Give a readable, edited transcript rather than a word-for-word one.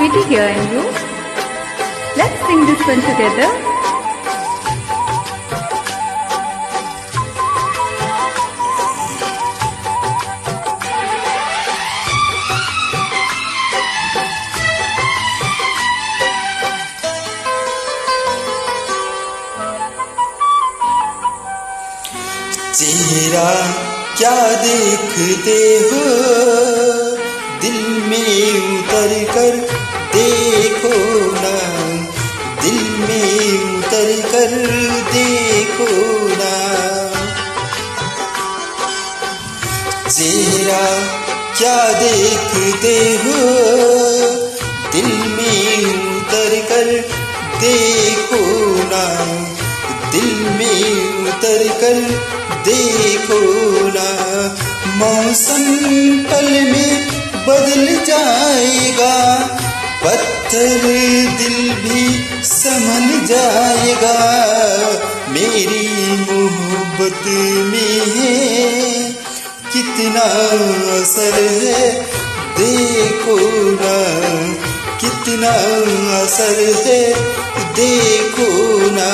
Sweetie here and you. Let's sing this one together. चेहरा क्या देखते हो, दिल में उतर कर देखो ना, दिल में उतर कर देखो ना। चेहरा क्या देखते हो, दिल में उतर कर देखो ना, दिल में उतर कर देखो ना। मौसम पल में बदल जाएगा, पत्थर दिल भी संभल जाएगा। मेरी मोहब्बत में है कितना असर है देखो ना, कितना असर है देखो ना।